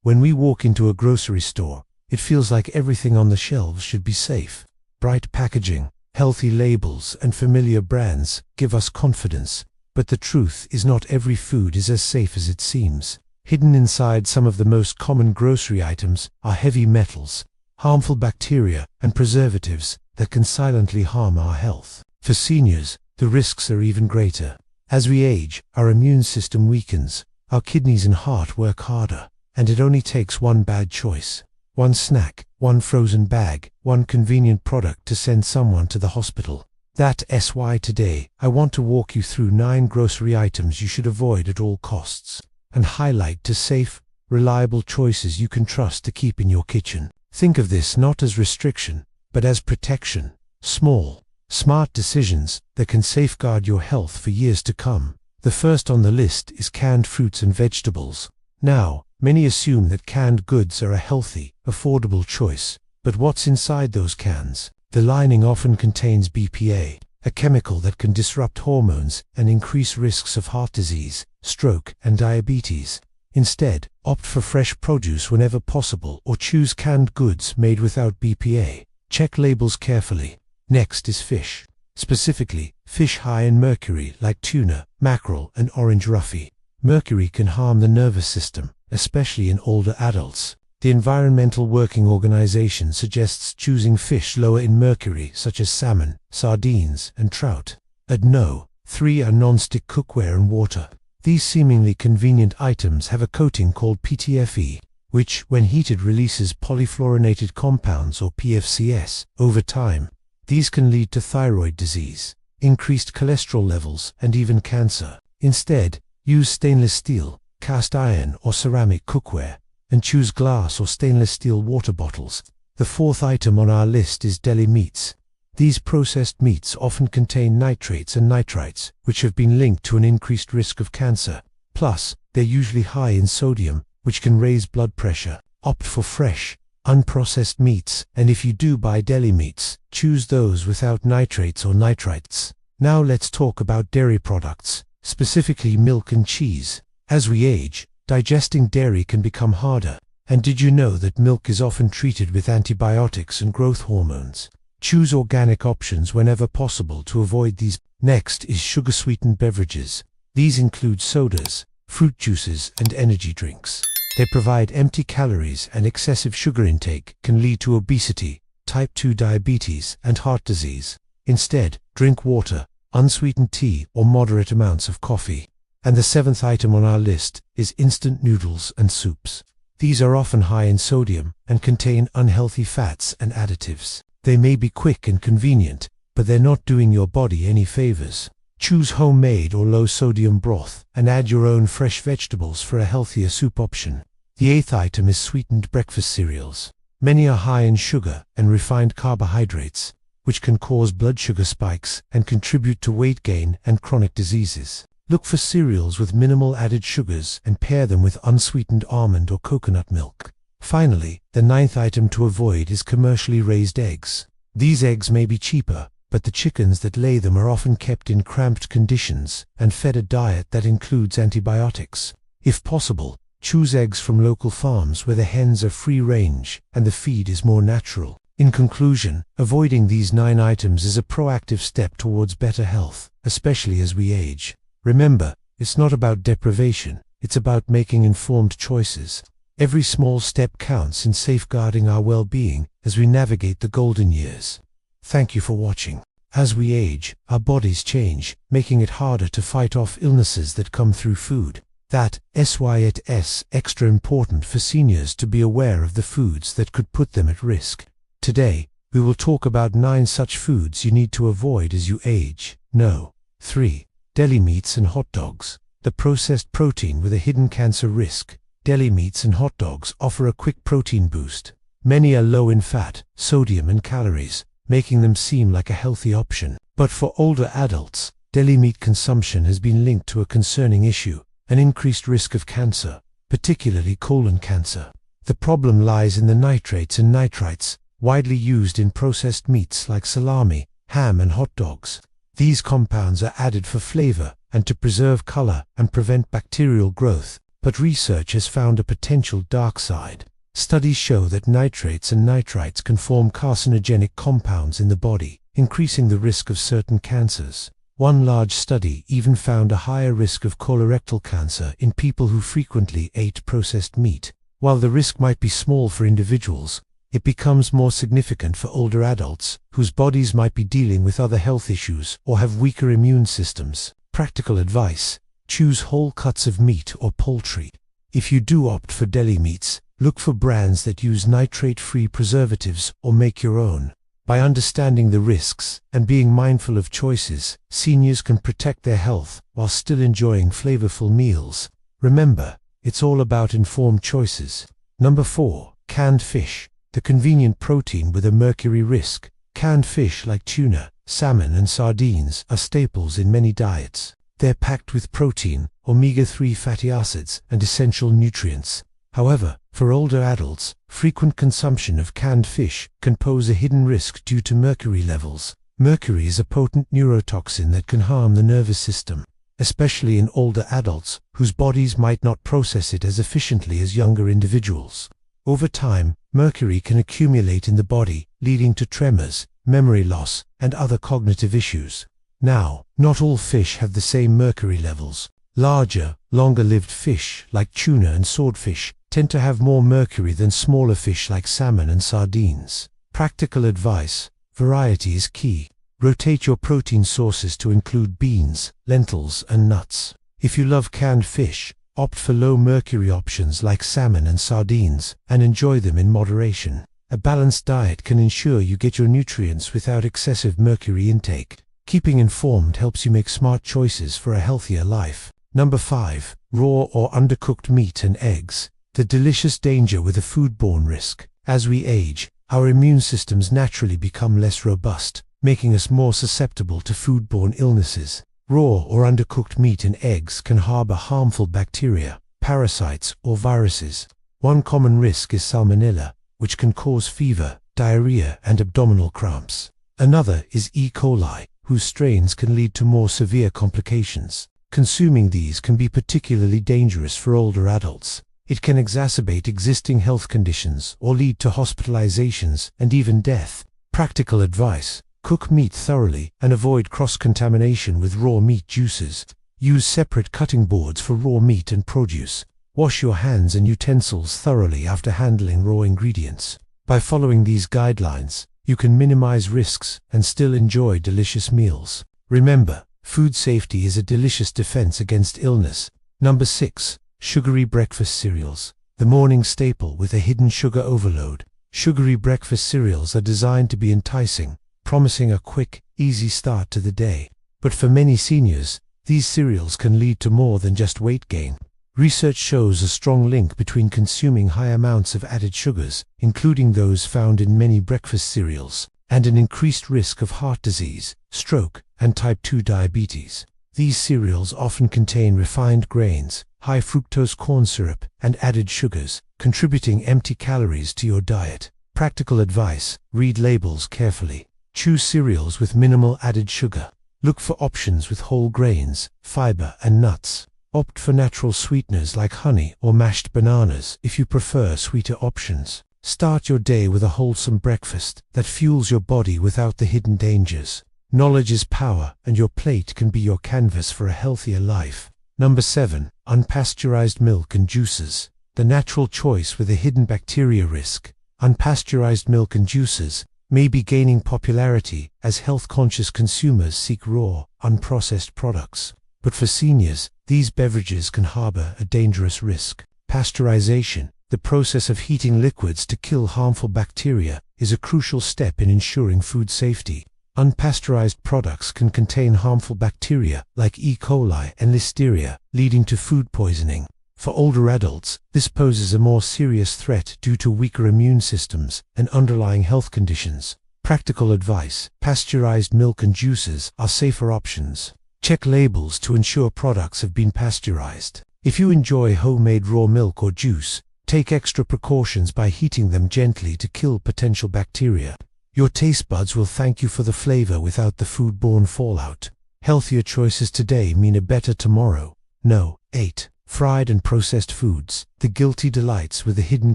When we walk into a grocery store, it feels like everything on the shelves should be safe. Bright packaging, healthy labels, and familiar brands give us confidence. But the truth is, not every food is as safe as it seems. Hidden inside some of the most common grocery items are heavy metals, harmful bacteria, and preservatives that can silently harm our health. For seniors, the risks are even greater. As we age, our immune system weakens, our kidneys and heart work harder, and it only takes one bad choice. One snack, one frozen bag, one convenient product to send someone to the hospital. That's why today I want to walk you through 9 grocery items you should avoid at all costs, and highlight 2 safe, reliable choices you can trust to keep in your kitchen. Think of this not as restriction, but as protection. Small, smart decisions that can safeguard your health for years to come. The first on the list is canned fruits and vegetables. Now, many assume that canned goods are a healthy, affordable choice. But what's inside those cans? The lining often contains BPA, a chemical that can disrupt hormones and increase risks of heart disease, stroke, and diabetes. Instead, opt for fresh produce whenever possible, or choose canned goods made without BPA. Check labels carefully. Next is fish. Specifically, fish high in mercury like tuna, mackerel, and orange roughy. Mercury can harm the nervous system, especially in older adults. The Environmental Working Organization suggests choosing fish lower in mercury such as salmon, sardines, and trout. At No. 3 are non-stick cookware and water. These seemingly convenient items have a coating called PTFE, which, when heated, releases polyfluorinated compounds or PFCs. Over time, these can lead to thyroid disease, increased cholesterol levels, and even cancer. Instead, use stainless steel, cast iron, or ceramic cookware, and choose glass or stainless steel water bottles. The 4th item on our list is deli meats. These processed meats often contain nitrates and nitrites, which have been linked to an increased risk of cancer. Plus, they're usually high in sodium, which can raise blood pressure. Opt for fresh, unprocessed meats, and if you do buy deli meats, choose those without nitrates or nitrites. Now let's talk about dairy products, specifically milk and cheese. As we age, digesting dairy can become harder. And did you know that milk is often treated with antibiotics and growth hormones? Choose organic options whenever possible to avoid these. Next is sugar-sweetened beverages. These include sodas, fruit juices, and energy drinks. They provide empty calories, and excessive sugar intake can lead to obesity, type 2 diabetes, and heart disease. Instead, drink water, unsweetened tea, or moderate amounts of coffee. And the 7th item on our list is instant noodles and soups. These are often high in sodium and contain unhealthy fats and additives. They may be quick and convenient, but they're not doing your body any favors. Choose homemade or low-sodium broth and add your own fresh vegetables for a healthier soup option. The 8th item is sweetened breakfast cereals. Many are high in sugar and refined carbohydrates, which can cause blood sugar spikes and contribute to weight gain and chronic diseases. Look for cereals with minimal added sugars and pair them with unsweetened almond or coconut milk. Finally, the 9th item to avoid is commercially raised eggs. These eggs may be cheaper, but the chickens that lay them are often kept in cramped conditions and fed a diet that includes antibiotics. If possible, choose eggs from local farms where the hens are free range and the feed is more natural. In conclusion, avoiding these 9 items is a proactive step towards better health, especially as we age. Remember, it's not about deprivation, it's about making informed choices. Every small step counts in safeguarding our well-being as we navigate the golden years. Thank you for watching. As we age, our bodies change, making it harder to fight off illnesses that come through food. That's why it's extra important for seniors to be aware of the foods that could put them at risk. Today, we will talk about 9 such foods you need to avoid as you age. No. 3. Deli meats and hot dogs. The processed protein with a hidden cancer risk. Deli meats and hot dogs offer a quick protein boost. Many are low in fat, sodium, and calories, making them seem like a healthy option. But for older adults, deli meat consumption has been linked to a concerning issue, an increased risk of cancer, particularly colon cancer. The problem lies in the nitrates and nitrites, widely used in processed meats like salami, ham, and hot dogs. These compounds are added for flavor and to preserve color and prevent bacterial growth. but research has found a potential dark side. Studies show that nitrates and nitrites can form carcinogenic compounds in the body, increasing the risk of certain cancers. One large study even found a higher risk of colorectal cancer in people who frequently ate processed meat. While the risk might be small for individuals, it becomes more significant for older adults, whose bodies might be dealing with other health issues or have weaker immune systems. Practical advice: choose whole cuts of meat or poultry. If you do opt for deli meats, look for brands that use nitrate-free preservatives or make your own. By understanding the risks and being mindful of choices, seniors can protect their health while still enjoying flavorful meals. Remember, it's all about informed choices. Number 4. Canned fish, the convenient protein with a mercury risk. Canned fish like tuna, salmon and sardines are staples in many diets. They're packed with protein, omega-3 fatty acids, and essential nutrients. However, for older adults, frequent consumption of canned fish can pose a hidden risk due to mercury levels. Mercury is a potent neurotoxin that can harm the nervous system, especially in older adults whose bodies might not process it as efficiently as younger individuals. Over time, mercury can accumulate in the body, leading to tremors, memory loss, and other cognitive issues. Now, not all fish have the same mercury levels. Larger, longer-lived fish like tuna and swordfish tend to have more mercury than smaller fish like salmon and sardines. Practical advice: variety is key. Rotate your protein sources to include beans, lentils, and nuts. If you love canned fish, opt for low-mercury options like salmon and sardines, and enjoy them in moderation. A balanced diet can ensure you get your nutrients without excessive mercury intake. Keeping informed helps you make smart choices for a healthier life. Number 5. Raw or undercooked meat and eggs. The delicious danger with a foodborne risk. As we age, our immune systems naturally become less robust, making us more susceptible to foodborne illnesses. Raw or undercooked meat and eggs can harbor harmful bacteria, parasites, or viruses. One common risk is salmonella, which can cause fever, diarrhea, and abdominal cramps. Another is E. coli, whose strains can lead to more severe complications. Consuming these can be particularly dangerous for older adults. It can exacerbate existing health conditions or lead to hospitalizations and even death. Practical advice: cook meat thoroughly and avoid cross-contamination with raw meat juices. Use separate cutting boards for raw meat and produce. Wash your hands and utensils thoroughly after handling raw ingredients. By following these guidelines, you can minimize risks and still enjoy delicious meals. Remember, food safety is a delicious defense against illness. Number 6. Sugary breakfast cereals. The morning staple with a hidden sugar overload. Sugary breakfast cereals are designed to be enticing, promising a quick, easy start to the day. But for many seniors, these cereals can lead to more than just weight gain. Research shows a strong link between consuming high amounts of added sugars, including those found in many breakfast cereals, and an increased risk of heart disease, stroke, and type 2 diabetes. These cereals often contain refined grains, high fructose corn syrup, and added sugars, contributing empty calories to your diet. Practical advice: read labels carefully. Choose cereals with minimal added sugar. Look for options with whole grains, fiber, and nuts. Opt for natural sweeteners like honey or mashed bananas if you prefer sweeter options. Start your day with a wholesome breakfast that fuels your body without the hidden dangers. Knowledge is power, and your plate can be your canvas for a healthier life. Number 7. Unpasteurized milk and juices. The natural choice with a hidden bacteria risk. Unpasteurized milk and juices may be gaining popularity as health-conscious consumers seek raw, unprocessed products. But for seniors, these beverages can harbor a dangerous risk. Pasteurization, the process of heating liquids to kill harmful bacteria, is a crucial step in ensuring food safety. Unpasteurized products can contain harmful bacteria like E. coli and Listeria, leading to food poisoning. For older adults, this poses a more serious threat due to weaker immune systems and underlying health conditions. Practical advice: pasteurized milk and juices are safer options. Check labels to ensure products have been pasteurized. If you enjoy homemade raw milk or juice, take extra precautions by heating them gently to kill potential bacteria. Your taste buds will thank you for the flavor without the foodborne fallout. Healthier choices today mean a better tomorrow. No. 8. Fried and processed foods, the guilty delights with a hidden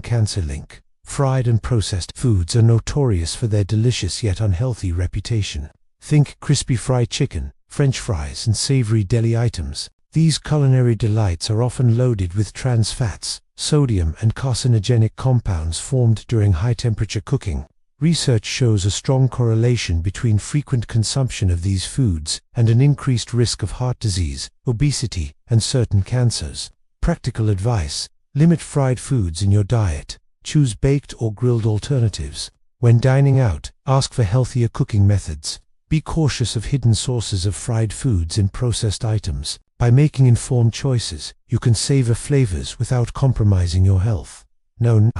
cancer link. Fried and processed foods are notorious for their delicious yet unhealthy reputation. Think crispy fried chicken, French fries, and savory deli items. These culinary delights are often loaded with trans fats, sodium, and carcinogenic compounds formed during high-temperature cooking. Research shows a strong correlation between frequent consumption of these foods and an increased risk of heart disease, obesity, and certain cancers. Practical advice: limit fried foods in your diet. Choose baked or grilled alternatives. When dining out, ask for healthier cooking methods. Be cautious of hidden sources of fried foods in processed items. By making informed choices, you can savor flavors without compromising your health. No.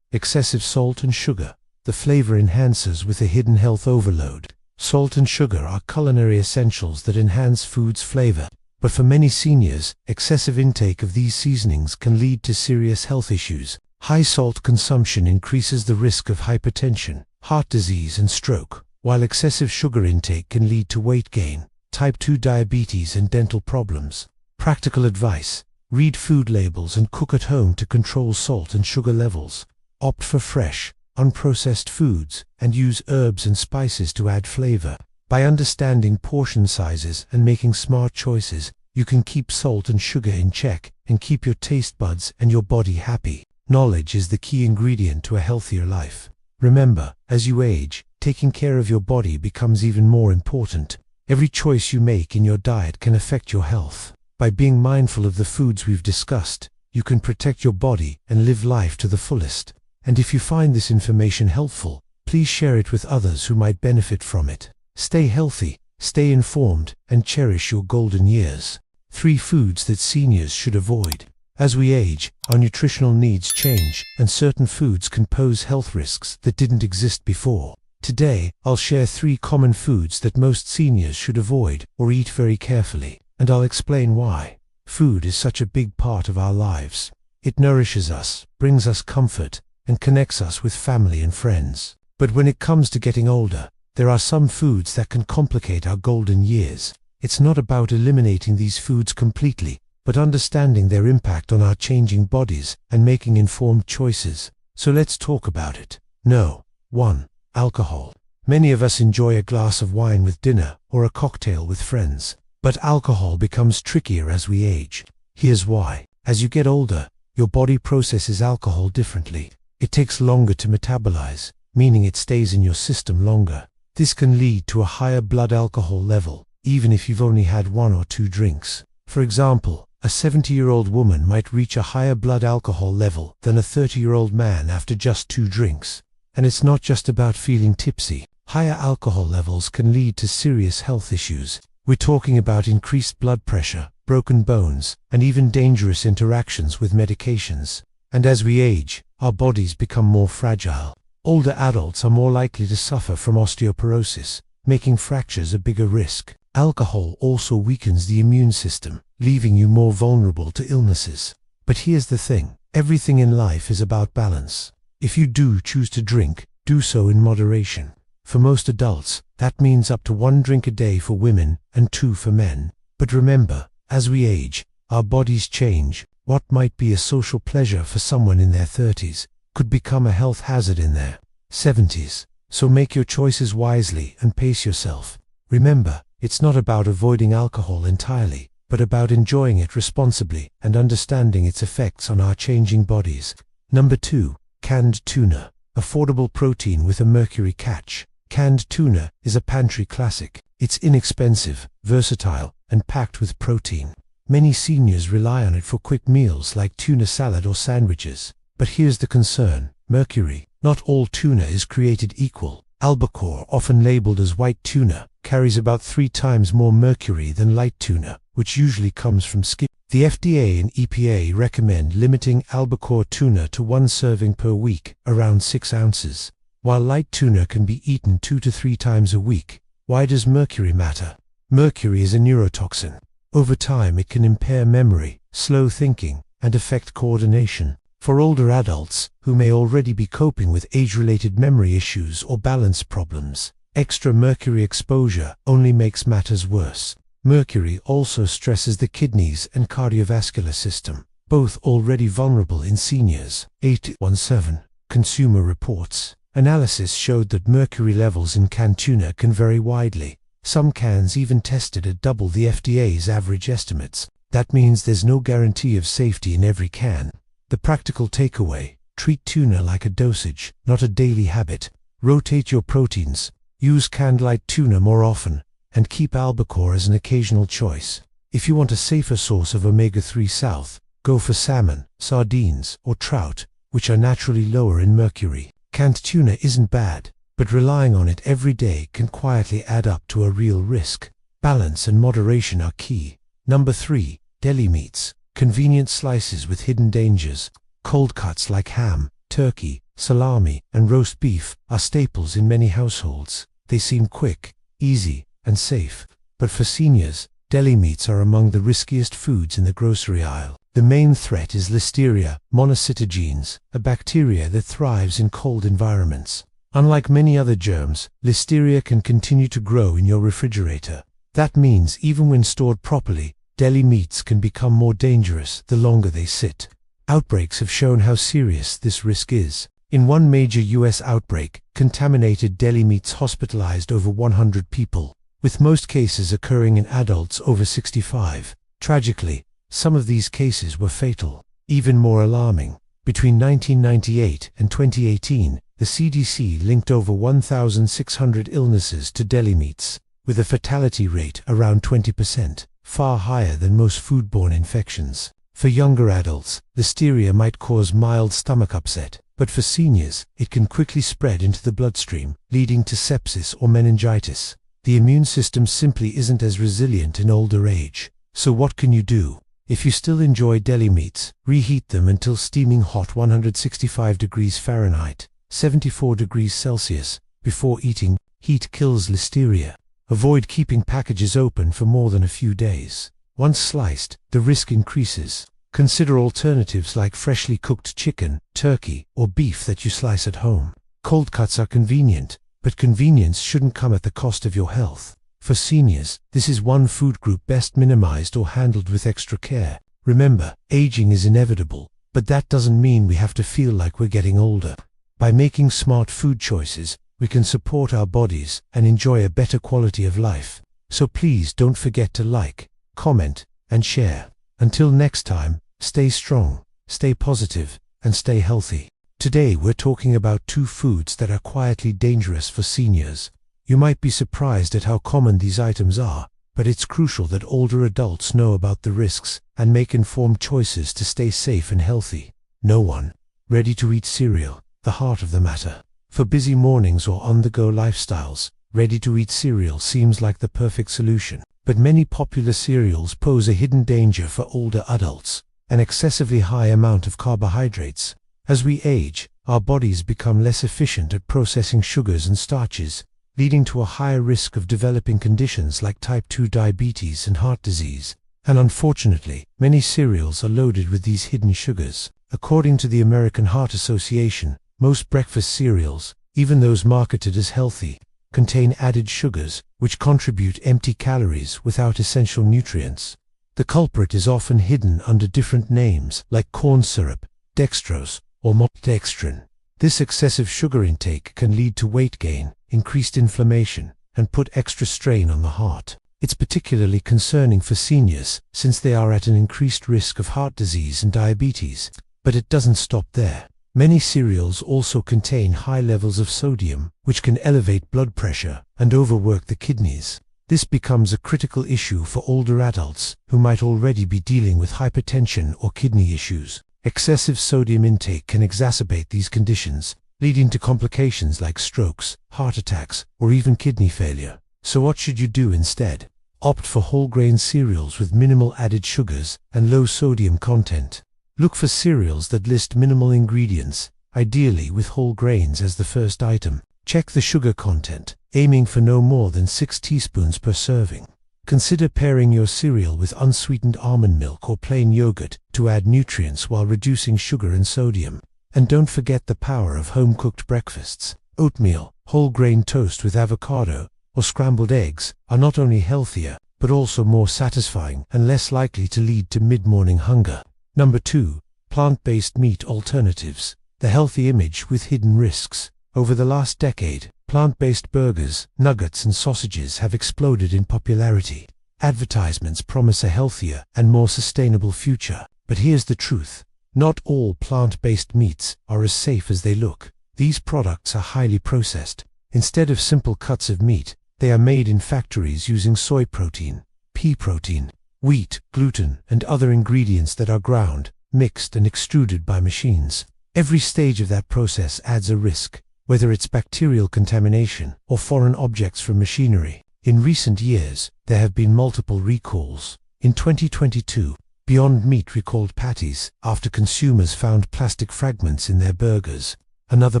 Excessive salt and sugar. The flavor enhancers with a hidden health overload. Salt and sugar are culinary essentials that enhance food's flavor. But for many seniors, excessive intake of these seasonings can lead to serious health issues. High salt consumption increases the risk of hypertension, heart disease, and stroke, while excessive sugar intake can lead to weight gain, type 2 diabetes, and dental problems. Practical advice: read food labels and cook at home to control salt and sugar levels. Opt for fresh, unprocessed foods, and use herbs and spices to add flavor. By understanding portion sizes and making smart choices, you can keep salt and sugar in check and keep your taste buds and your body happy. Knowledge is the key ingredient to a healthier life. Remember, as you age, taking care of your body becomes even more important. Every choice you make in your diet can affect your health. By being mindful of the foods we've discussed, you can protect your body and live life to the fullest. And if you find this information helpful, please share it with others who might benefit from it. Stay healthy, stay informed, and cherish your golden years. 3 foods that seniors should avoid. As we age, our nutritional needs change, and certain foods can pose health risks that didn't exist before. Today, I'll share 3 common foods that most seniors should avoid or eat very carefully, and I'll explain why. Food is such a big part of our lives. It nourishes us, brings us comfort, and connects us with family and friends. But when it comes to getting older, there are some foods that can complicate our golden years. It's not about eliminating these foods completely, but understanding their impact on our changing bodies and making informed choices. So let's talk about it. 1. Alcohol. Many of us enjoy a glass of wine with dinner or a cocktail with friends. But alcohol becomes trickier as we age. Here's why. As you get older, your body processes alcohol differently. It takes longer to metabolize, meaning it stays in your system longer. This can lead to a higher blood alcohol level, even if you've only had 1 or 2 drinks. For example, a 70-year-old woman might reach a higher blood alcohol level than a 30-year-old man after just 2 drinks. And it's not just about feeling tipsy. Higher alcohol levels can lead to serious health issues. We're talking about increased blood pressure, broken bones, and even dangerous interactions with medications. And as we age, our bodies become more fragile. Older adults are more likely to suffer from osteoporosis, making fractures a bigger risk. Alcohol also weakens the immune system, leaving you more vulnerable to illnesses. But here's the thing: everything in life is about balance. If you do choose to drink, do so in moderation. For most adults, that means up to 1 drink a day for women and 2 for men. But remember, as we age, our bodies change. What might be a social pleasure for someone in their 30s could become a health hazard in their 70s. So make your choices wisely and pace yourself. Remember, it's not about avoiding alcohol entirely, but about enjoying it responsibly and understanding its effects on our changing bodies. 2. Canned tuna. Affordable protein with a mercury catch. Canned tuna is a pantry classic. It's inexpensive, versatile, and packed with protein. Many seniors rely on it for quick meals like tuna salad or sandwiches. But here's the concern: mercury. Not all tuna is created equal. Albacore, often labeled as white tuna, carries about 3 times more mercury than light tuna, which usually comes from skin. The FDA and EPA recommend limiting albacore tuna to 1 serving per week, around 6 ounces. While light tuna can be eaten 2 to 3 times a week. Why does mercury matter? Mercury is a neurotoxin. Over time it can impair memory, slow thinking, and affect coordination. For older adults, who may already be coping with age-related memory issues or balance problems, extra mercury exposure only makes matters worse. Mercury also stresses the kidneys and cardiovascular system. both already vulnerable in seniors. 817. Consumer Reports. Analysis showed that mercury levels in canned tuna can vary widely. Some cans even tested at double the FDA's average estimates. That means there's no guarantee of safety in every can. The practical takeaway: treat tuna like a dosage, not a daily habit. Rotate your proteins, use canned light tuna more often, and keep albacore as an occasional choice. If you want a safer source of omega-3 south, go for salmon, sardines, or trout, which are naturally lower in mercury. Canned tuna isn't bad, but relying on it every day can quietly add up to a real risk. Balance and moderation are key. Number 3. Deli meats. Convenient slices with hidden dangers. Cold cuts like ham, turkey, salami, and roast beef are staples in many households. They seem quick, easy, and safe. But for seniors, deli meats are among the riskiest foods in the grocery aisle. The main threat is Listeria monocytogenes, a bacteria that thrives in cold environments. Unlike many other germs, Listeria can continue to grow in your refrigerator. That means even when stored properly, deli meats can become more dangerous the longer they sit. Outbreaks have shown how serious this risk is. In one major US outbreak, contaminated deli meats hospitalized over 100 people, with most cases occurring in adults over 65. Tragically, some of these cases were fatal. Even more alarming, between 1998 and 2018, the CDC linked over 1,600 illnesses to deli meats, with a fatality rate around 20%, far higher than most foodborne infections. For younger adults, Listeria might cause mild stomach upset, but for seniors, it can quickly spread into the bloodstream, leading to sepsis or meningitis. The immune system simply isn't as resilient in older age. So what can you do? If you still enjoy deli meats, reheat them until steaming hot 165 degrees Fahrenheit, 74 degrees Celsius, before eating. Heat kills Listeria. Avoid keeping packages open for more than a few days. Once sliced, the risk increases. Consider alternatives like freshly cooked chicken, turkey, or beef that you slice at home. Cold cuts are convenient, but convenience shouldn't come at the cost of your health. For seniors, this is one food group best minimized or handled with extra care. Remember, aging is inevitable, but that doesn't mean we have to feel like we're getting older. By making smart food choices, we can support our bodies and enjoy a better quality of life. So please don't forget to like, comment, and share. Until next time, stay strong, stay positive, and stay healthy. Today we're talking about two foods that are quietly dangerous for seniors. You might be surprised at how common these items are, but it's crucial that older adults know about the risks and make informed choices to stay safe and healthy. No one. Ready-to-eat cereal, the heart of the matter. For busy mornings or on-the-go lifestyles, ready-to-eat cereal seems like the perfect solution. But many popular cereals pose a hidden danger for older adults: an excessively high amount of carbohydrates. As we age, our bodies become less efficient at processing sugars and starches, leading to a higher risk of developing conditions like type 2 diabetes and heart disease. And unfortunately, many cereals are loaded with these hidden sugars. According to the American Heart Association, most breakfast cereals, even those marketed as healthy, contain added sugars, which contribute empty calories without essential nutrients. The culprit is often hidden under different names like corn syrup, dextrose, or maltodextrin. This excessive sugar intake can lead to weight gain, increased inflammation, and put extra strain on the heart. It's particularly concerning for seniors, since they are at an increased risk of heart disease and diabetes. But it doesn't stop there. Many cereals also contain high levels of sodium, which can elevate blood pressure and overwork the kidneys. This becomes a critical issue for older adults who might already be dealing with hypertension or kidney issues. Excessive sodium intake can exacerbate these conditions, leading to complications like strokes, heart attacks, or even kidney failure. So what should you do instead? Opt for whole grain cereals with minimal added sugars and low sodium content. Look for cereals that list minimal ingredients, ideally with whole grains as the first item. Check the sugar content, aiming for no more than 6 teaspoons per serving. Consider pairing your cereal with unsweetened almond milk or plain yogurt to add nutrients while reducing sugar and sodium. And don't forget the power of home-cooked breakfasts. Oatmeal, whole grain toast with avocado, or scrambled eggs are not only healthier, but also more satisfying and less likely to lead to mid-morning hunger. Number 2. Plant-based meat alternatives. The healthy image with hidden risks. Over the last decade, plant-based burgers, nuggets and sausages have exploded in popularity. Advertisements promise a healthier and more sustainable future. But here's the truth. Not all plant-based meats are as safe as they look. These products are highly processed. Instead of simple cuts of meat, they are made in factories using soy protein, pea protein, wheat, gluten, and other ingredients that are ground, mixed and extruded by machines. Every stage of that process adds a risk, whether it's bacterial contamination or foreign objects from machinery. In recent years, there have been multiple recalls. In 2022, Beyond Meat recalled patties after consumers found plastic fragments in their burgers. Another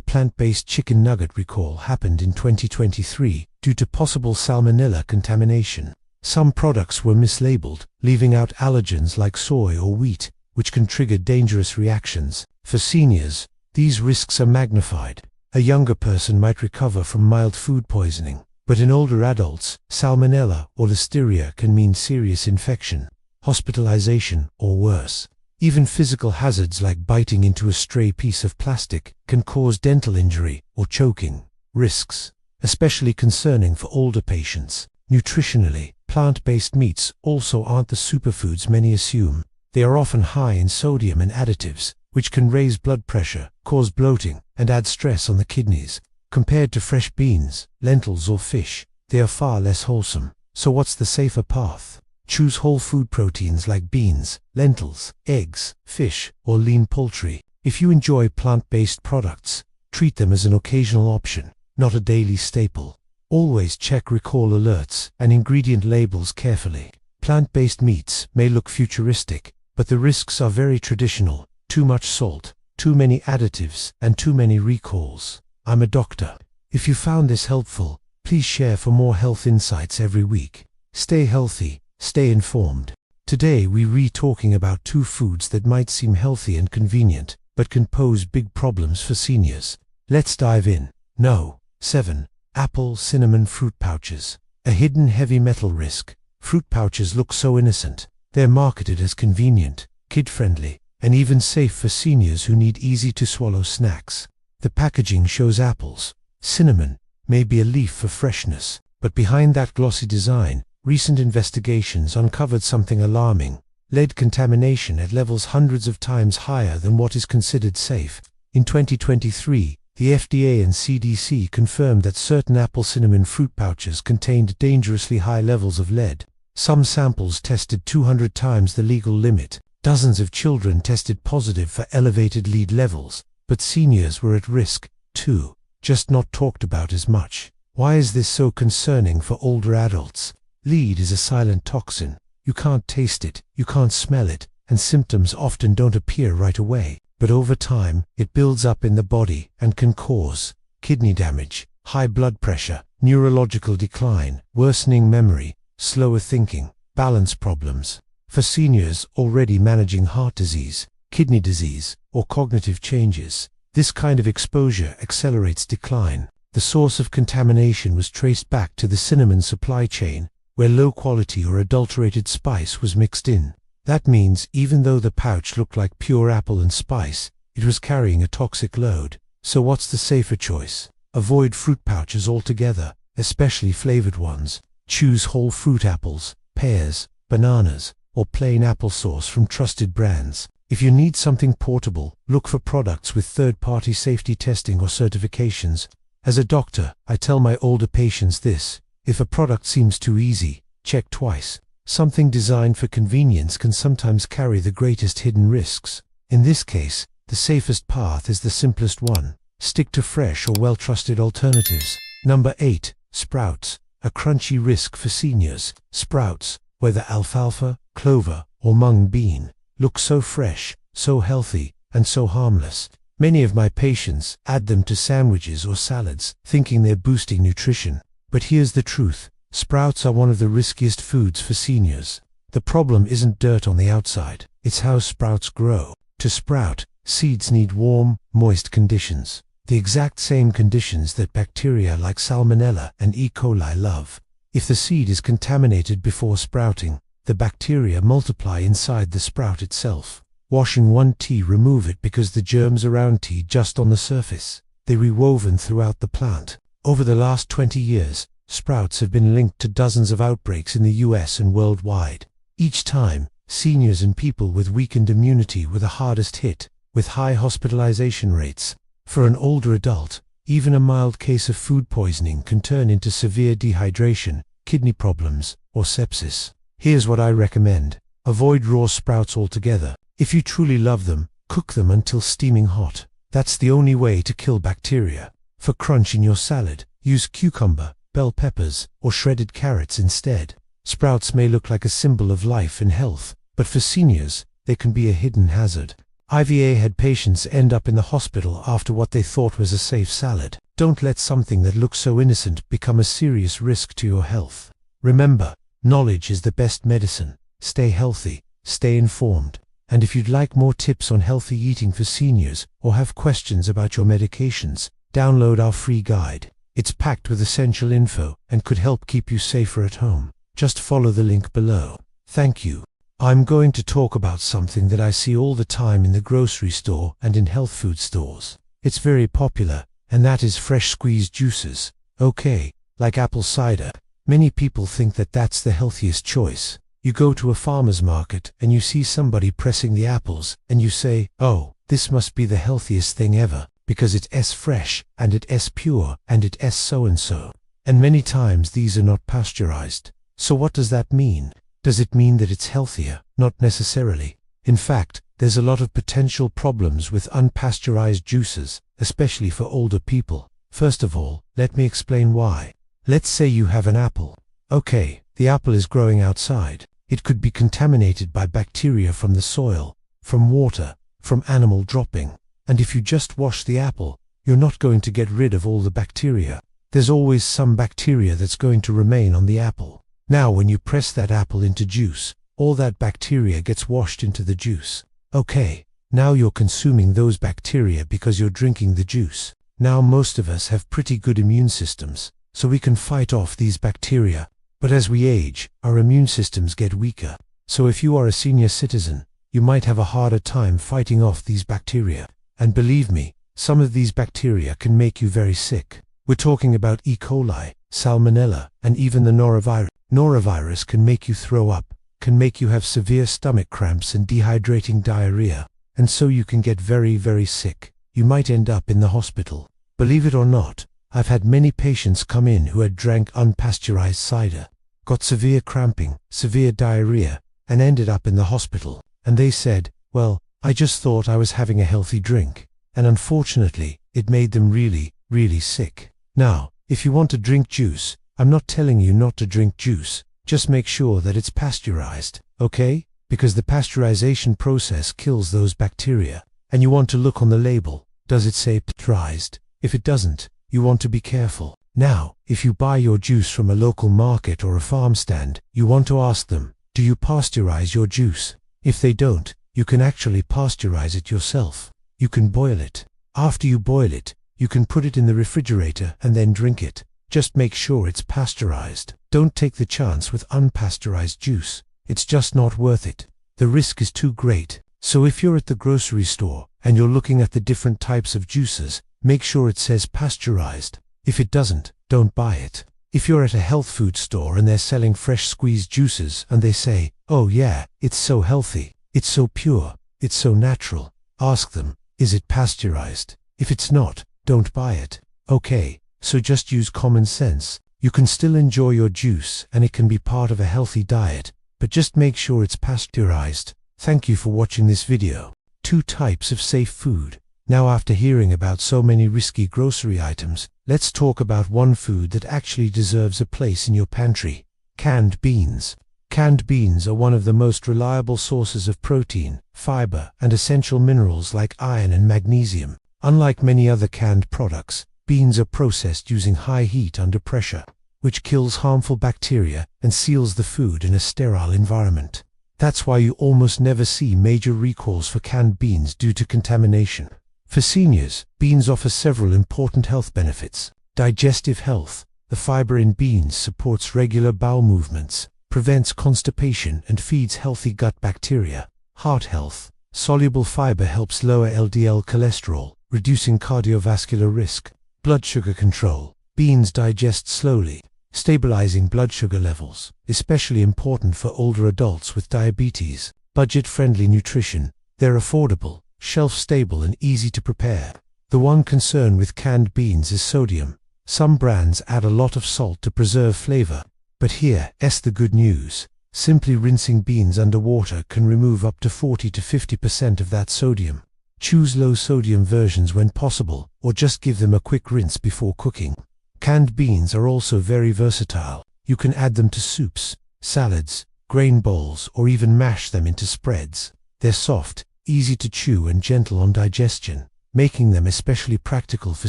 plant-based chicken nugget recall happened in 2023 due to possible salmonella contamination. Some products were mislabeled, leaving out allergens like soy or wheat, which can trigger dangerous reactions. For seniors, these risks are magnified. A younger person might recover from mild food poisoning, but in older adults, salmonella or Listeria can mean serious infection, hospitalization, or worse. Even physical hazards like biting into a stray piece of plastic can cause dental injury or choking. Risks, especially concerning for older patients. Nutritionally, plant-based meats also aren't the superfoods many assume. They are often high in sodium and additives, which can raise blood pressure, cause bloating, and add stress on the kidneys. Compared to fresh beans, lentils, or fish, they are far less wholesome. So what's the safer path? Choose whole food proteins like beans, lentils, eggs, fish, or lean poultry. If you enjoy plant-based products, treat them as an occasional option, not a daily staple. Always check recall alerts and ingredient labels carefully. Plant-based meats may look futuristic, but the risks are very traditional. Too much salt, too many additives, and too many recalls. I'm a doctor. If you found this helpful, please share for more health insights every week. Stay healthy, stay informed. Today we're talking about two foods that might seem healthy and convenient, but can pose big problems for seniors. Let's dive in. No. 7. Apple cinnamon fruit pouches. A hidden heavy metal risk. Fruit pouches look so innocent. They're marketed as convenient, kid-friendly, and even safe for seniors who need easy-to-swallow snacks. The packaging shows apples. Cinnamon may be a leaf for freshness, but behind that glossy design, recent investigations uncovered something alarming: lead contamination at levels hundreds of times higher than what is considered safe. In 2023, the FDA and CDC confirmed that certain apple cinnamon fruit pouches contained dangerously high levels of lead. Some samples tested 200 times the legal limit. Dozens of children tested positive for elevated lead levels, but seniors were at risk, too, just not talked about as much. Why is this so concerning for older adults? Lead is a silent toxin. You can't taste it, you can't smell it, and symptoms often don't appear right away. But over time, it builds up in the body and can cause kidney damage, high blood pressure, neurological decline, worsening memory, slower thinking, balance problems. For seniors already managing heart disease, kidney disease, or cognitive changes, this kind of exposure accelerates decline. The source of contamination was traced back to the cinnamon supply chain, where low-quality or adulterated spice was mixed in. That means even though the pouch looked like pure apple and spice, it was carrying a toxic load. So what's the safer choice? Avoid fruit pouches altogether, especially flavored ones. Choose whole fruit apples, pears, bananas, or plain applesauce from trusted brands. If you need something portable, look for products with third-party safety testing or certifications. As a doctor, I tell my older patients this: if a product seems too easy, check twice. Something designed for convenience can sometimes carry the greatest hidden risks. In this case, the safest path is the simplest one. Stick to fresh or well-trusted alternatives. Number 8. Sprouts. A crunchy risk for seniors. Sprouts, whether alfalfa, clover, or mung bean, look so fresh, so healthy, and so harmless. Many of my patients add them to sandwiches or salads, thinking they're boosting nutrition. But here's the truth: sprouts are one of the riskiest foods for seniors. The problem isn't dirt on the outside, it's how sprouts grow. To sprout, seeds need warm, moist conditions. The exact same conditions that bacteria like Salmonella and E. coli love. If the seed is contaminated before sprouting, the bacteria multiply inside the sprout itself. Washing one tea remove it because the germs around tea just on the surface. They rewoven throughout the plant. Over the last 20 years, sprouts have been linked to dozens of outbreaks in the US and worldwide. Each time, seniors and people with weakened immunity were the hardest hit, with high hospitalization rates. For an older adult, even a mild case of food poisoning can turn into severe dehydration, kidney problems, or sepsis. Here's what I recommend. Avoid raw sprouts altogether. If you truly love them, cook them until steaming hot. That's the only way to kill bacteria. For crunch in your salad, use cucumber, bell peppers, or shredded carrots instead. Sprouts may look like a symbol of life and health, but for seniors, they can be a hidden hazard. I've had patients end up in the hospital after what they thought was a safe salad. Don't let something that looks so innocent become a serious risk to your health. Remember, knowledge is the best medicine. Stay healthy, stay informed. And if you'd like more tips on healthy eating for seniors or have questions about your medications, download our free guide. It's packed with essential info and could help keep you safer at home. Just follow the link below. Thank you. I'm going to talk about something that I see all the time in the grocery store and in health food stores. It's very popular, and that is fresh squeezed juices. Okay, like apple cider. Many people think that that's the healthiest choice. You go to a farmer's market and you see somebody pressing the apples and you say, oh, this must be the healthiest thing ever, because it's fresh and it's pure and it's so-and-so. And many times these are not pasteurized. So what does that mean? Does it mean that it's healthier? Not necessarily. In fact, there's a lot of potential problems with unpasteurized juices, especially for older people. First of all, let me explain why. Let's say you have an apple. Okay, the apple is growing outside. It could be contaminated by bacteria from the soil, from water, from animal dropping. And if you just wash the apple, you're not going to get rid of all the bacteria. There's always some bacteria that's going to remain on the apple. Now when you press that apple into juice, all that bacteria gets washed into the juice. Okay, now you're consuming those bacteria because you're drinking the juice. Now most of us have pretty good immune systems, so we can fight off these bacteria. But as we age, our immune systems get weaker. So if you are a senior citizen, you might have a harder time fighting off these bacteria. And believe me, some of these bacteria can make you very sick. We're talking about E. coli, salmonella, and even the norovirus. Norovirus can make you throw up, can make you have severe stomach cramps and dehydrating diarrhea. And so you can get very, very sick. You might end up in the hospital. Believe it or not, I've had many patients come in who had drank unpasteurized cider, got severe cramping, severe diarrhea, and ended up in the hospital. And they said, well, I just thought I was having a healthy drink. And unfortunately, it made them really, really sick. Now, if you want to drink juice, I'm not telling you not to drink juice. Just make sure that it's pasteurized, okay? Because the pasteurization process kills those bacteria. And you want to look on the label. Does it say pasteurized? If it doesn't, you want to be careful. Now, if you buy your juice from a local market or a farm stand, you want to ask them, do you pasteurize your juice? If they don't, you can actually pasteurize it yourself. You can boil it. After you boil it, you can put it in the refrigerator and then drink it. Just make sure it's pasteurized. Don't take the chance with unpasteurized juice. It's just not worth it. The risk is too great. So if you're at the grocery store and you're looking at the different types of juices, make sure it says pasteurized. If it doesn't, don't buy it. If you're at a health food store and they're selling fresh squeezed juices and they say, oh yeah, it's so healthy, it's so pure, it's so natural, ask them, is it pasteurized? If it's not, don't buy it. Okay, so just use common sense. You can still enjoy your juice and it can be part of a healthy diet, but just make sure it's pasteurized. Thank you for watching this video. 2 types of safe food. Now after hearing about so many risky grocery items, let's talk about one food that actually deserves a place in your pantry. Canned beans. Canned beans are one of the most reliable sources of protein, fiber, and essential minerals like iron and magnesium. Unlike many other canned products, beans are processed using high heat under pressure, which kills harmful bacteria and seals the food in a sterile environment. That's why you almost never see major recalls for canned beans due to contamination. For seniors, beans offer several important health benefits. Digestive health. The fiber in beans supports regular bowel movements, prevents constipation and feeds healthy gut bacteria. Heart health. Soluble fiber helps lower LDL cholesterol, reducing cardiovascular risk. Blood sugar control. Beans digest slowly, stabilizing blood sugar levels, especially important for older adults with diabetes. Budget-friendly nutrition. They're affordable, shelf-stable and easy to prepare. The one concern with canned beans is sodium. Some brands add a lot of salt to preserve flavor. But here's the good news. Simply rinsing beans under water can remove up to 40 to 50% of that sodium. Choose low-sodium versions when possible, or just give them a quick rinse before cooking. Canned beans are also very versatile. You can add them to soups, salads, grain bowls, or even mash them into spreads. They're soft, easy to chew and gentle on digestion, making them especially practical for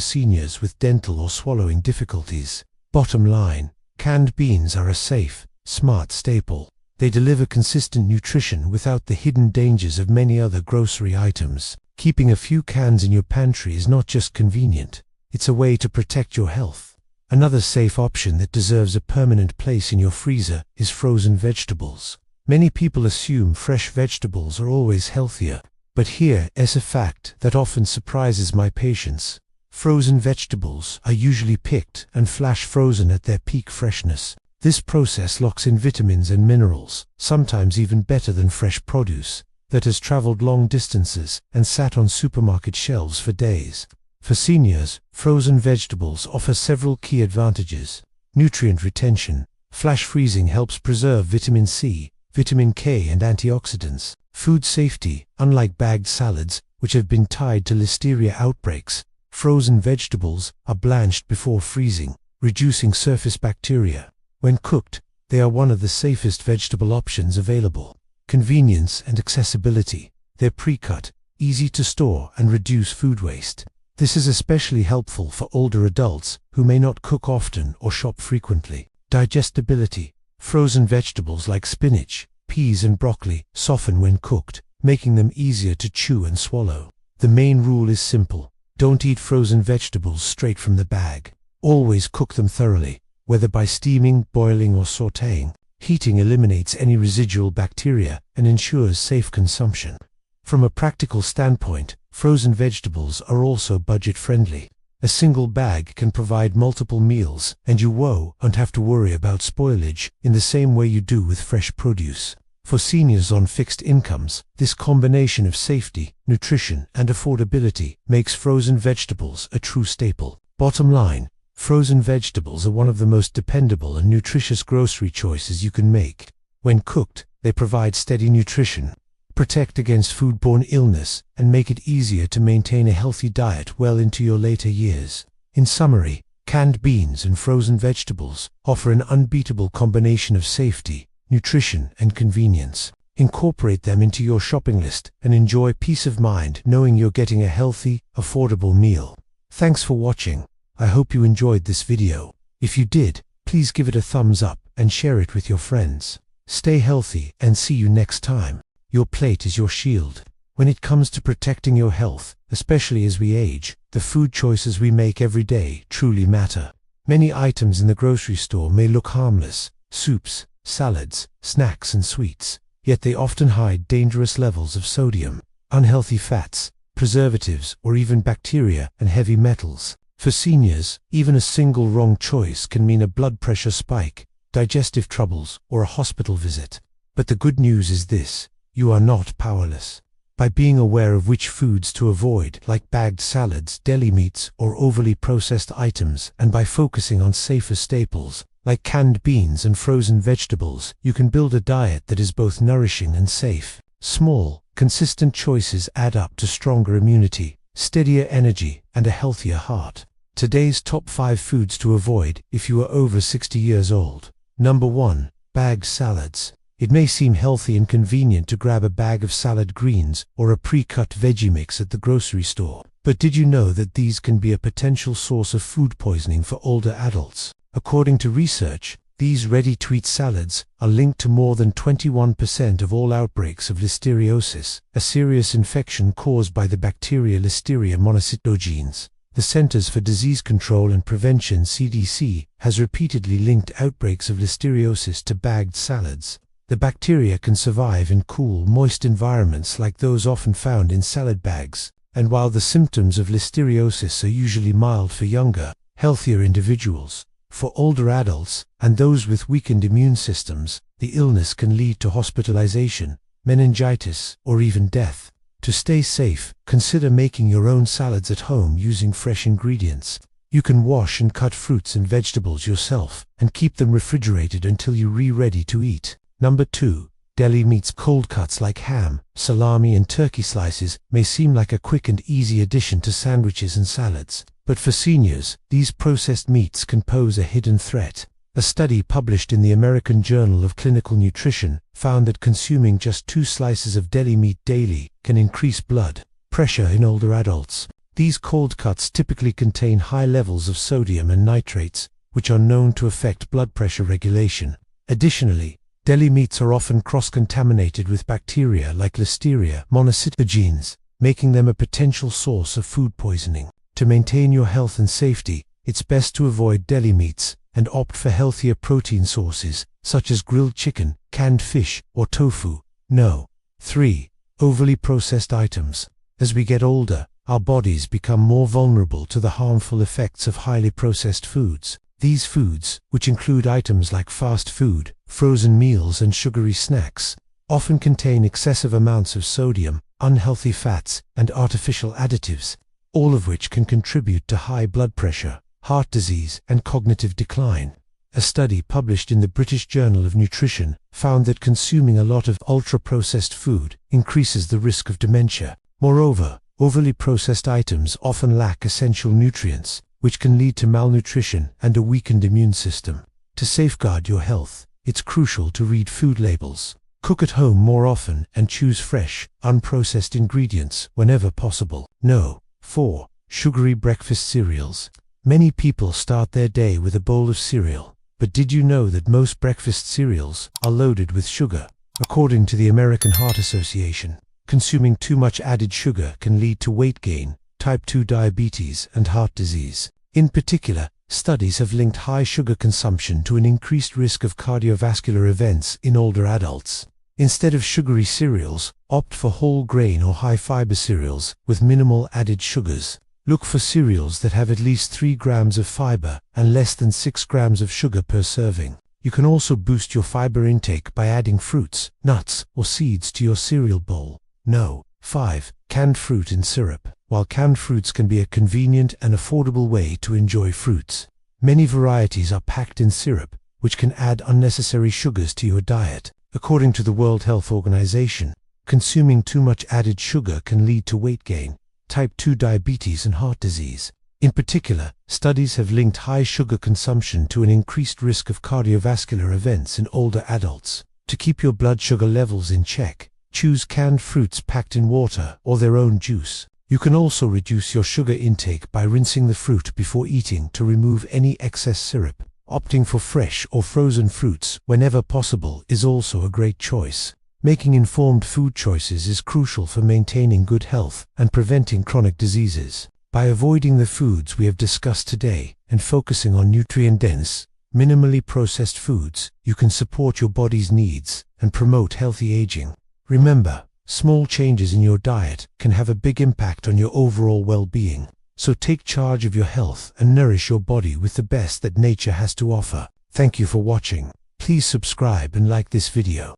seniors with dental or swallowing difficulties. Bottom line, canned beans are a safe, smart staple. They deliver consistent nutrition without the hidden dangers of many other grocery items. Keeping a few cans in your pantry is not just convenient, it's a way to protect your health. Another safe option that deserves a permanent place in your freezer is frozen vegetables. Many people assume fresh vegetables are always healthier, but here's a fact that often surprises my patients. Frozen vegetables are usually picked and flash frozen at their peak freshness. This process locks in vitamins and minerals, sometimes even better than fresh produce, that has traveled long distances and sat on supermarket shelves for days. For seniors, frozen vegetables offer several key advantages. Nutrient retention. Flash freezing helps preserve vitamin C, vitamin K and antioxidants. Food safety. Unlike bagged salads, which have been tied to Listeria outbreaks, frozen vegetables are blanched before freezing, reducing surface bacteria. When cooked, they are one of the safest vegetable options available. Convenience and accessibility. They're pre-cut, easy to store and reduce food waste. This is especially helpful for older adults who may not cook often or shop frequently. Digestibility. Frozen vegetables like spinach, peas and broccoli soften when cooked, making them easier to chew and swallow. The main rule is simple. Don't eat frozen vegetables straight from the bag. Always cook them thoroughly, whether by steaming, boiling or sautéing. Heating eliminates any residual bacteria and ensures safe consumption. From a practical standpoint, frozen vegetables are also budget-friendly. A single bag can provide multiple meals, and you won't have to worry about spoilage in the same way you do with fresh produce. For seniors on fixed incomes, this combination of safety, nutrition, and affordability makes frozen vegetables a true staple. Bottom line, frozen vegetables are one of the most dependable and nutritious grocery choices you can make. When cooked, they provide steady nutrition, protect against foodborne illness, and make it easier to maintain a healthy diet well into your later years. In summary, canned beans and frozen vegetables offer an unbeatable combination of safety, nutrition, and convenience. Incorporate them into your shopping list and enjoy peace of mind knowing you're getting a healthy, affordable meal. Thanks for watching. I hope you enjoyed this video. If you did, please give it a thumbs up and share it with your friends. Stay healthy and see you next time. Your plate is your shield. When it comes to protecting your health, especially as we age, the food choices we make every day truly matter. Many items in the grocery store may look harmless: soups, salads, snacks and sweets, yet they often hide dangerous levels of sodium, unhealthy fats, preservatives or even bacteria and heavy metals. For seniors, even a single wrong choice can mean a blood pressure spike, digestive troubles, or a hospital visit. But the good news is this: you are not powerless. By being aware of which foods to avoid, like bagged salads, deli meats, or overly processed items, and by focusing on safer staples, like canned beans and frozen vegetables, you can build a diet that is both nourishing and safe. Small, consistent choices add up to stronger immunity, steadier energy, and a healthier heart. Today's top 5 foods to avoid if you are over 60 years old. Number 1. Bagged salads. It may seem healthy and convenient to grab a bag of salad greens or a pre-cut veggie mix at the grocery store. But did you know that these can be a potential source of food poisoning for older adults? According to research, these ready-to-eat salads are linked to more than 21% of all outbreaks of listeriosis, a serious infection caused by the bacteria Listeria monocytogenes. The Centers for Disease Control and Prevention (CDC) has repeatedly linked outbreaks of listeriosis to bagged salads. The bacteria can survive in cool, moist environments like those often found in salad bags, and while the symptoms of listeriosis are usually mild for younger, healthier individuals, for older adults and those with weakened immune systems, the illness can lead to hospitalization, meningitis, or even death. To stay safe, consider making your own salads at home using fresh ingredients. You can wash and cut fruits and vegetables yourself and keep them refrigerated until you're ready to eat. Number 2. Deli meats. Cold cuts like ham, salami and turkey slices may seem like a quick and easy addition to sandwiches and salads, but for seniors, these processed meats can pose a hidden threat. A study published in the American Journal of Clinical Nutrition found that consuming just 2 slices of deli meat daily can increase blood pressure in older adults. These cold cuts typically contain high levels of sodium and nitrates, which are known to affect blood pressure regulation. Additionally, deli meats are often cross-contaminated with bacteria like Listeria monocytogenes, making them a potential source of food poisoning. To maintain your health and safety, it's best to avoid deli meats and opt for healthier protein sources, such as grilled chicken, canned fish, or tofu. No. 3. Overly processed items. As we get older, our bodies become more vulnerable to the harmful effects of highly processed foods. These foods, which include items like fast food, frozen meals and sugary snacks, often contain excessive amounts of sodium, unhealthy fats, and artificial additives, all of which can contribute to high blood pressure, heart disease, and cognitive decline. A study published in the British Journal of Nutrition found that consuming a lot of ultra-processed food increases the risk of dementia. Moreover, overly processed items often lack essential nutrients, which can lead to malnutrition and a weakened immune system. To safeguard your health, it's crucial to read food labels, cook at home more often, and choose fresh, unprocessed ingredients whenever possible. No. 4. Sugary breakfast cereals. Many people start their day with a bowl of cereal, but did you know that most breakfast cereals are loaded with sugar? According to the American Heart Association, consuming too much added sugar can lead to weight gain, type 2 diabetes, and heart disease. In particular, studies have linked high sugar consumption to an increased risk of cardiovascular events in older adults. Instead of sugary cereals, opt for whole grain or high-fiber cereals with minimal added sugars. Look for cereals that have at least 3 grams of fiber and less than 6 grams of sugar per serving. You can also boost your fiber intake by adding fruits, nuts, or seeds to your cereal bowl. No. 5. Canned fruit in syrup. While canned fruits can be a convenient and affordable way to enjoy fruits, many varieties are packed in syrup, which can add unnecessary sugars to your diet. According to the World Health Organization, consuming too much added sugar can lead to weight gain, type 2 diabetes, and heart disease. In particular, studies have linked high sugar consumption to an increased risk of cardiovascular events in older adults. To keep your blood sugar levels in check, choose canned fruits packed in water or their own juice. You can also reduce your sugar intake by rinsing the fruit before eating to remove any excess syrup. Opting for fresh or frozen fruits whenever possible is also a great choice. Making informed food choices is crucial for maintaining good health and preventing chronic diseases. By avoiding the foods we have discussed today and focusing on nutrient-dense, minimally processed foods, you can support your body's needs and promote healthy aging. Remember, small changes in your diet can have a big impact on your overall well-being. So take charge of your health and nourish your body with the best that nature has to offer. Thank you for watching. Please subscribe and like this video.